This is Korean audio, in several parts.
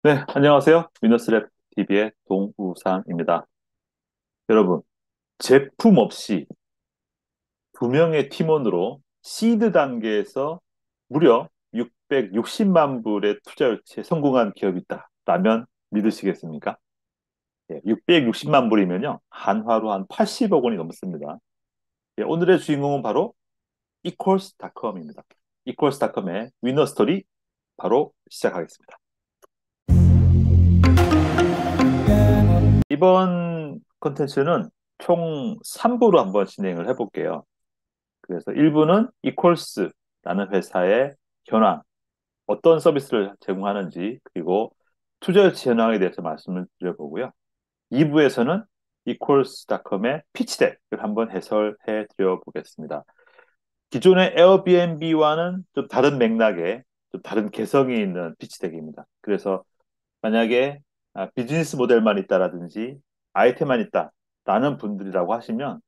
네, 안녕하세요. 위너스랩 TV의 동우상입니다. 여러분, 제품 없이 두 명의 팀원으로 시드 단계에서 무려 660만 불의 투자 유치에 성공한 기업이 있다라면 믿으시겠습니까? 660만 불이면요, 한화로 한 80억 원이 넘습니다. 오늘의 주인공은 바로 equals닷컴입니다. equals닷컴의 위너 스토리 바로 시작하겠습니다. 이번 컨텐츠는 총 3부로 한번 진행을 해볼게요. 그래서 1부는 이퀄스라는 회사의 현황, 어떤 서비스를 제공하는지, 그리고 투자 유치 현황에 대해서 말씀을 드려보고요. 2부에서는 equals닷컴의 피치덱을 한번 해설해 드려보겠습니다. 기존의 에어비앤비와는 좀 다른 맥락의, 좀 다른 개성이 있는 피치덱입니다. 그래서 만약에 비즈니스 모델만 있다라든지 아이템만 있다라는 분들이라고 하시면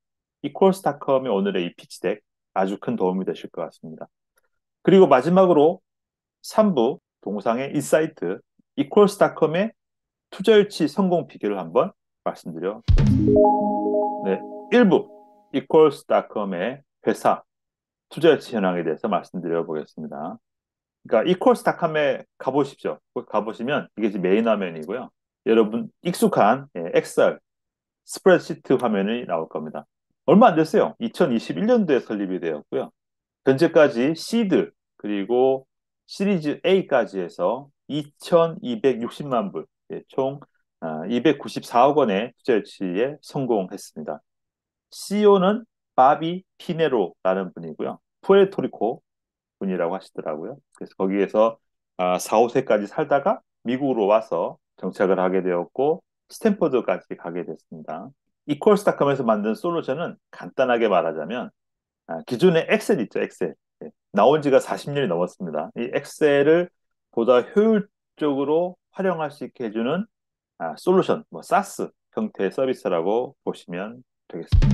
이퀄스닷컴의 오늘의 이 피치덱 아주 큰 도움이 되실 것 같습니다. 그리고 마지막으로 3부 동상의 인사이트 이퀄스닷컴의 투자 유치 성공 비결을 한번 말씀드려 보겠습니다. 네, 1부 이퀄스닷컴의 회사 투자 유치 현황에 대해서 말씀드려 보겠습니다. 그러니까 이퀄스닷컴에 가보십시오. 거기 가보시면 이게 지금 메인 화면이고요. 여러분 익숙한 엑셀 스프레드시트 화면이 나올 겁니다. 얼마 안 됐어요. 2021년도에 설립이 되었고요. 현재까지 시드 그리고 시리즈 A까지 해서 2,260만 불, 총 294억 원의 투자 유치에 성공했습니다. CEO는 바비 피네로라는 분이고요. 푸에르토리코 분이라고 하시더라고요. 그래서 거기에서 4, 5세까지 살다가 미국으로 와서 정착을 하게 되었고 스탠퍼드까지 가게 됐습니다. 이퀄스닷컴에서 만든 솔루션은 간단하게 말하자면 기존의 엑셀 있죠, 엑셀. 나온 지가 40년이 넘었습니다. 이 엑셀을 보다 효율적으로 활용할 수 있게 해주는 솔루션, 뭐 사스 형태의 서비스라고 보시면 되겠습니다.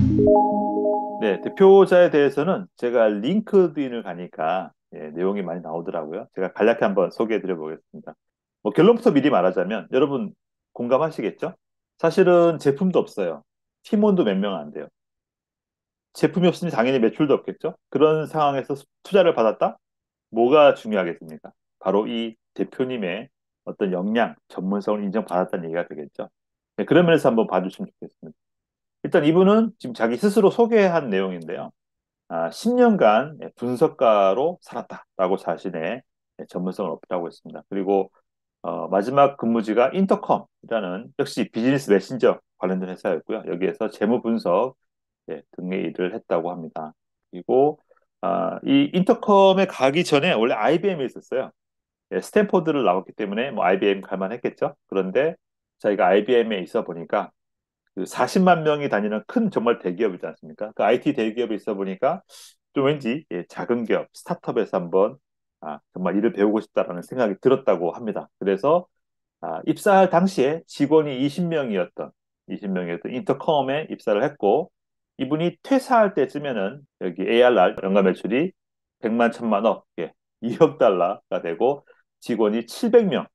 네, 대표자에 대해서는 제가 링크드인을 가니까 내용이 많이 나오더라고요. 제가 간략히 한번 소개해 드려 보겠습니다. 뭐 결론부터 미리 말하자면 여러분 공감하시겠죠? 사실은 제품도 없어요. 팀원도 몇 명 안 돼요. 제품이 없으니 당연히 매출도 없겠죠? 그런 상황에서 투자를 받았다? 뭐가 중요하겠습니까? 바로 이 대표님의 어떤 역량, 전문성을 인정받았다는 얘기가 되겠죠. 네, 그런 면에서 한번 봐주시면 좋겠습니다. 일단 이분은 지금 자기 스스로 소개한 내용인데요. 10년간 분석가로 살았다라고 자신의 전문성을 어필하고 있습니다. 그리고 마지막 근무지가 인터컴이라는 역시 비즈니스 메신저 관련된 회사였고요. 여기에서 재무 분석 등의 일을 했다고 합니다. 그리고 이 인터컴에 가기 전에 원래 IBM에 있었어요. 스탠포드를 나왔기 때문에 뭐 IBM 갈만했겠죠. 그런데 자기가 IBM에 있어 보니까 그 40만 명이 다니는 큰 정말 대기업이지 않습니까? 그 IT 대기업에 있어 보니까 좀 왠지 작은 기업, 스타트업에서 한번 정말 일을 배우고 싶다라는 생각이 들었다고 합니다. 그래서 입사할 당시에 직원이 20명이었던 인터컴에 입사를 했고 이분이 퇴사할 때쯤에는 여기 ARR 연간 매출이 100만, 1000만 억, 2억 달러가 되고 직원이 700명,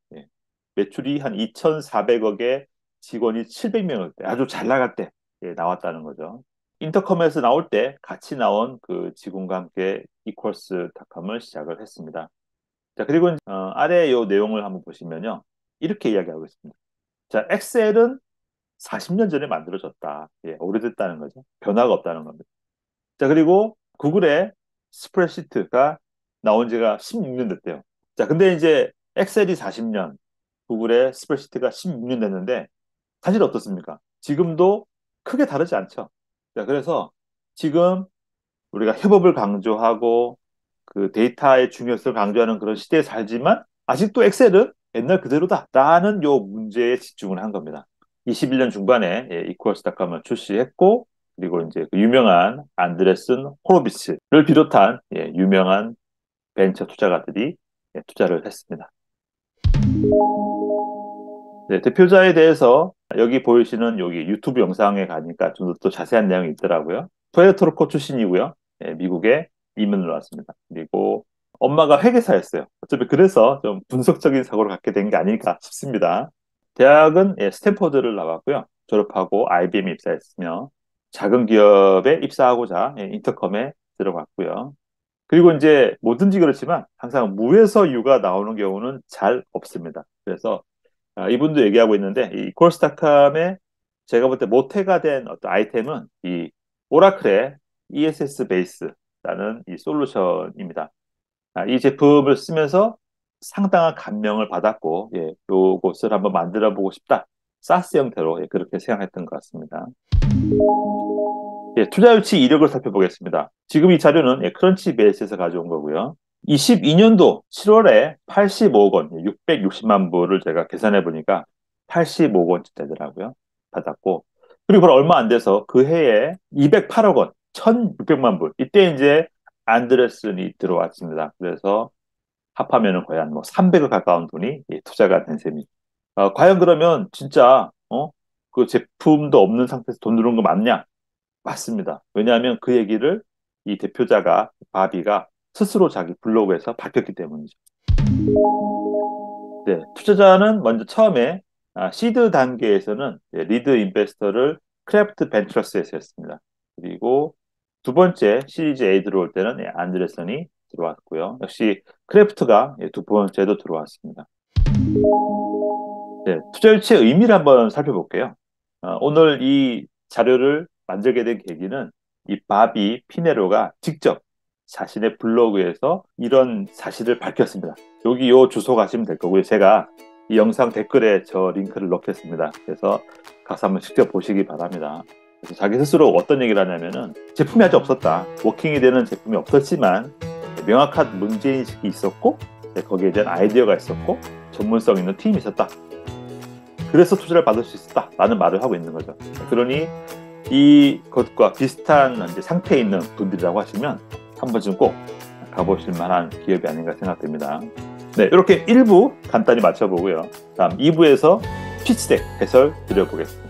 매출이 한 2,400억에 직원이 700명일 때 아주 잘 나갈 때 나왔다는 거죠. 인터컴에서 나올 때 같이 나온 그 직원과 함께 이퀄스닷컴을 시작을 했습니다. 자, 그리고 아래 요 내용을 한번 보시면요. 이렇게 이야기하고 있습니다. 자, 엑셀은 40년 전에 만들어졌다. 오래됐다는 거죠. 변화가 없다는 겁니다. 자, 그리고 구글의 스프레드시트가 나온 지가 16년 됐대요. 자, 근데 이제 엑셀이 40년, 구글의 스프레드시트가 16년 됐는데 사실 어떻습니까? 지금도 크게 다르지 않죠. 자, 그래서 지금 우리가 협업을 강조하고 그 데이터의 중요성을 강조하는 그런 시대에 살지만 아직도 엑셀은 옛날 그대로다라는 요 문제에 집중을 한 겁니다. 21년 중반에 이퀄스닷컴을 출시했고 그리고 이제 그 유명한 안드레슨 호로비츠를 비롯한 유명한 벤처 투자가들이 투자를 했습니다. 네, 대표자에 대해서 여기 보이시는 여기 유튜브 영상에 가니까 좀 더 또 자세한 내용이 있더라고요. 푸에르토리코 출신이고요. 미국에 이민을 왔습니다. 그리고 엄마가 회계사였어요. 어차피 그래서 좀 분석적인 사고를 갖게 된 게 아닐까 싶습니다. 대학은 스탠포드를 나왔고요. 졸업하고 IBM에 입사했으며 작은 기업에 입사하고자 인터컴에 들어갔고요. 그리고 이제 뭐든지 그렇지만 항상 무에서 유가 나오는 경우는 잘 없습니다. 그래서 이분도 얘기하고 있는데 이 콜스타캄의 제가 볼 때 모태가 된 어떤 아이템은 이 오라클의 ESS 베이스라는 이 솔루션입니다. 이 제품을 쓰면서 상당한 감명을 받았고, 요것을 한번 만들어 보고 싶다. 사스 형태로 그렇게 생각했던 것 같습니다. 투자 유치 이력을 살펴보겠습니다. 지금 이 자료는 크런치베이스에서 가져온 거고요. 22년도 7월에 85억 원, 660만 불을 제가 계산해 보니까 85억 원치 되더라고요. 받았고. 그리고 바로 얼마 안 돼서 그 해에 208억 원, 1,600만 불. 이때 이제 안드레슨이 들어왔습니다. 그래서 합하면은 거의 한 뭐 300억 가까운 돈이 투자가 된 셈이죠. 과연 그러면 진짜 그 제품도 없는 상태에서 돈 들어온 거 맞냐? 맞습니다. 왜냐하면 그 얘기를 이 대표자가 바비가 스스로 자기 블로그에서 밝혔기 때문이죠. 네, 투자자는 먼저 처음에 시드 단계에서는 리드 인베스터를 크래프트 벤처스에서 했습니다. 그리고 두 번째 시리즈 A 들어올 때는 안드레슨이 들어왔고요. 역시 크래프트가 두 번째도 들어왔습니다. 네, 투자 유치의 의미를 한번 살펴볼게요. 오늘 이 자료를 만들게 된 계기는 이 바비 피네로가 직접 자신의 블로그에서 이런 사실을 밝혔습니다. 여기 요 주소 가시면 될 거고요. 제가 이 영상 댓글에 저 링크를 넣겠습니다. 그래서 가서 한번 직접 보시기 바랍니다. 그래서 자기 스스로 어떤 얘기를 하냐면은 제품이 아직 없었다. 워킹이 되는 제품이 없었지만 명확한 문제인식이 있었고 거기에 대한 아이디어가 있었고 전문성 있는 팀이 있었다. 그래서 투자를 받을 수 있었다라는 말을 하고 있는 거죠. 그러니 이것과 비슷한 이제 상태에 있는 분들이라고 하시면 한 번쯤 꼭 가보실 만한 기업이 아닌가 생각됩니다. 네, 이렇게 1부 간단히 맞춰보고요. 다음 2부에서 피치덱 해설 드려보겠습니다.